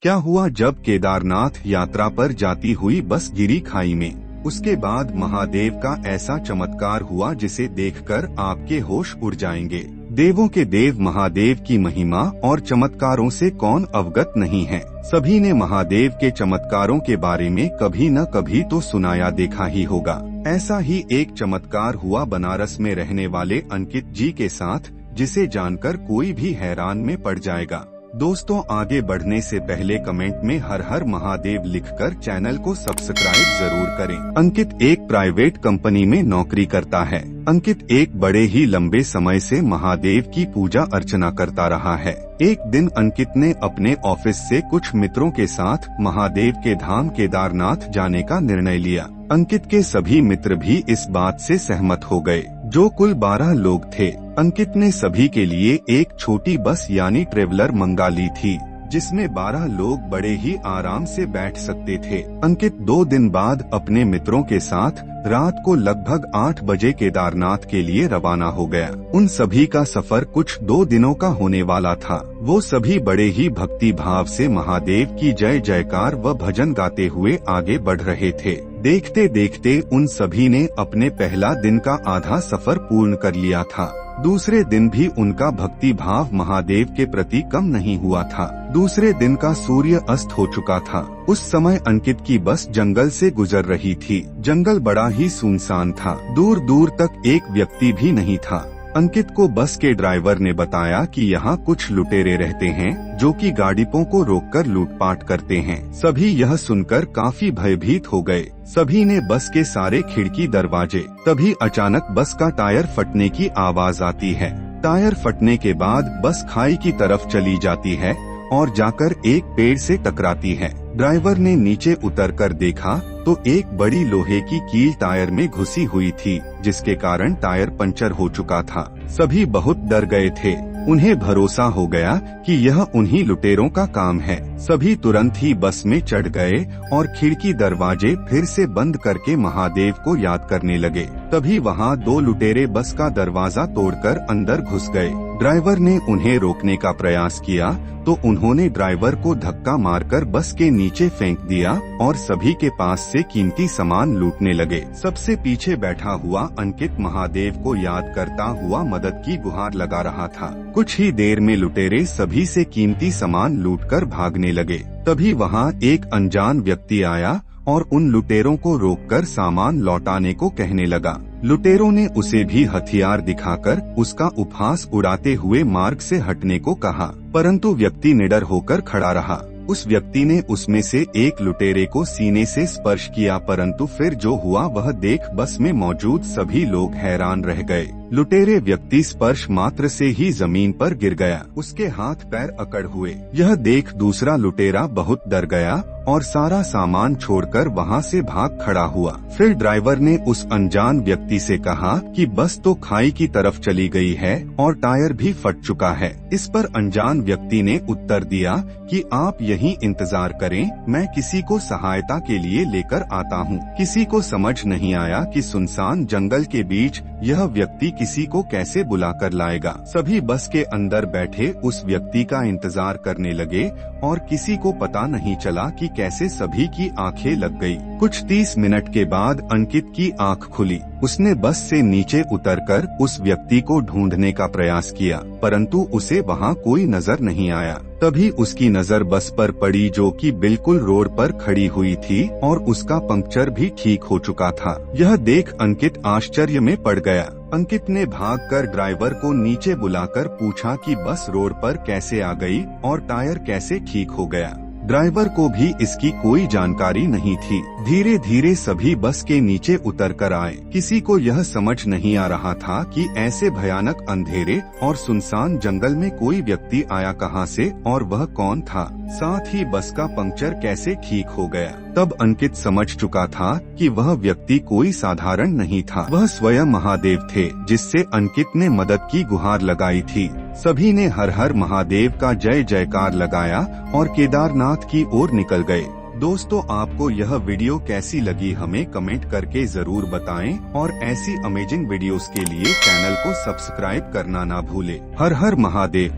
क्या हुआ जब केदारनाथ यात्रा पर जाती हुई बस गिरी खाई में। उसके बाद महादेव का ऐसा चमत्कार हुआ जिसे देखकर आपके होश उड़ जाएंगे। देवों के देव महादेव की महिमा और चमत्कारों से कौन अवगत नहीं है। सभी ने महादेव के चमत्कारों के बारे में कभी न कभी तो सुना या देखा ही होगा। ऐसा ही एक चमत्कार हुआ बनारस में रहने वाले अंकित जी के साथ, जिसे जानकर कोई भी हैरान में पड़ जाएगा। दोस्तों, आगे बढ़ने से पहले कमेंट में हर हर महादेव लिखकर चैनल को सब्सक्राइब जरूर करें। अंकित एक प्राइवेट कंपनी में नौकरी करता है। अंकित एक बड़े ही लंबे समय से महादेव की पूजा अर्चना करता रहा है। एक दिन अंकित ने अपने ऑफिस से कुछ मित्रों के साथ महादेव के धाम केदारनाथ जाने का निर्णय लिया। अंकित के सभी मित्र भी इस बात से सहमत हो गए। जो कुल 12 लोग थे, अंकित ने सभी के लिए एक छोटी बस यानी ट्रेवलर मंगा ली थी, जिसमें 12 लोग बड़े ही आराम से बैठ सकते थे। अंकित 2 दिन बाद अपने मित्रों के साथ रात को लगभग 8 बजे केदारनाथ के लिए रवाना हो गया। उन सभी का सफर कुछ 2 दिनों का होने वाला था। वो सभी बड़े ही भक्ति भाव से महादेव की जय जयकार व भजन गाते हुए आगे बढ़ रहे थे। देखते देखते उन सभी ने अपने पहला दिन का आधा सफर पूर्ण कर लिया था। दूसरे दिन भी उनका भक्ति भाव महादेव के प्रति कम नहीं हुआ था। दूसरे दिन का सूर्य अस्त हो चुका था। उस समय अंकित की बस जंगल से गुजर रही थी। जंगल बड़ा ही सुनसान था। दूर दूर तक एक व्यक्ति भी नहीं था। अंकित को बस के ड्राइवर ने बताया कि यहाँ कुछ लुटेरे रहते हैं, जो कि गाड़ियों को रोककर लूटपाट करते हैं। सभी यह सुनकर काफी भयभीत हो गए। सभी ने बस के सारे खिड़की दरवाजे। तभी अचानक बस का टायर फटने की आवाज आती है। टायर फटने के बाद बस खाई की तरफ चली जाती है और जाकर एक पेड़ से टकराती है। ड्राइवर ने नीचे उतरकर देखा तो एक बड़ी लोहे की कील टायर में घुसी हुई थी, जिसके कारण टायर पंचर हो चुका था। सभी बहुत डर गए थे। उन्हें भरोसा हो गया कि यह उन्हीं लुटेरों का काम है। सभी तुरंत ही बस में चढ़ गए और खिड़की दरवाजे फिर से बंद करके महादेव को याद करने लगे। तभी वहाँ 2 लुटेरे बस का दरवाजा तोड़कर अंदर घुस गए। ड्राइवर ने उन्हें रोकने का प्रयास किया तो उन्होंने ड्राइवर को धक्का मारकर बस के नीचे फेंक दिया और सभी के पास से कीमती सामान लूटने लगे। सबसे पीछे बैठा हुआ अंकित महादेव को याद करता हुआ मदद की गुहार लगा रहा था। कुछ ही देर में लुटेरे सभी से कीमती सामान लूटकर भागने लगे। तभी वहाँ एक अनजान व्यक्ति आया और उन लुटेरों को रोककर सामान लौटाने को कहने लगा। लुटेरों ने उसे भी हथियार दिखाकर उसका उपहास उड़ाते हुए मार्ग से हटने को कहा, परंतु व्यक्ति निडर होकर खड़ा रहा। उस व्यक्ति ने उसमें से एक लुटेरे को सीने से स्पर्श किया, परंतु फिर जो हुआ वह देख बस में मौजूद सभी लोग हैरान रह गए। लुटेरे व्यक्ति स्पर्श मात्र से ही जमीन पर गिर गया। उसके हाथ पैर अकड़ हुए। यह देख दूसरा लुटेरा बहुत डर गया और सारा सामान छोड़कर वहाँ से भाग खड़ा हुआ। फिर ड्राइवर ने उस अनजान व्यक्ति से कहा कि बस तो खाई की तरफ चली गई है और टायर भी फट चुका है। इस पर अनजान व्यक्ति ने उत्तर दिया कि आप यहीं इंतजार करें, मैं किसी को सहायता के लिए लेकर आता हूँ। किसी को समझ नहीं आया कि सुनसान जंगल के बीच यह व्यक्ति किसी को कैसे बुलाकर लाएगा। सभी बस के अंदर बैठे उस व्यक्ति का इंतजार करने लगे और किसी को पता नहीं चला कि कैसे सभी की आंखें लग गई। कुछ 30 मिनट के बाद अंकित की आंख खुली। उसने बस से नीचे उतरकर उस व्यक्ति को ढूंढने का प्रयास किया, परंतु उसे वहाँ कोई नजर नहीं आया। तभी उसकी नजर बस पर पड़ी, जो कि बिल्कुल रोड पर खड़ी हुई थी और उसका पंक्चर भी ठीक हो चुका था। यह देख अंकित आश्चर्य में पड़ गया। अंकित ने भागकर ड्राइवर को नीचे बुलाकर पूछा कि बस रोड पर कैसे आ गई और टायर कैसे ठीक हो गया। ड्राइवर को भी इसकी कोई जानकारी नहीं थी। धीरे धीरे सभी बस के नीचे उतर कर आए। किसी को यह समझ नहीं आ रहा था कि ऐसे भयानक अंधेरे और सुनसान जंगल में कोई व्यक्ति आया कहां से और वह कौन था, साथ ही बस का पंक्चर कैसे ठीक हो गया। तब अंकित समझ चुका था कि वह व्यक्ति कोई साधारण नहीं था, वह स्वयं महादेव थे, जिससे अंकित ने मदद की गुहार लगाई थी। सभी ने हर हर महादेव का जय जयकार लगाया और केदारनाथ की ओर निकल गए। दोस्तों, आपको यह वीडियो कैसी लगी हमें कमेंट करके जरूर बताएं और ऐसी अमेजिंग वीडियोस के लिए चैनल को सब्सक्राइब करना ना भूलें। हर हर महादेव।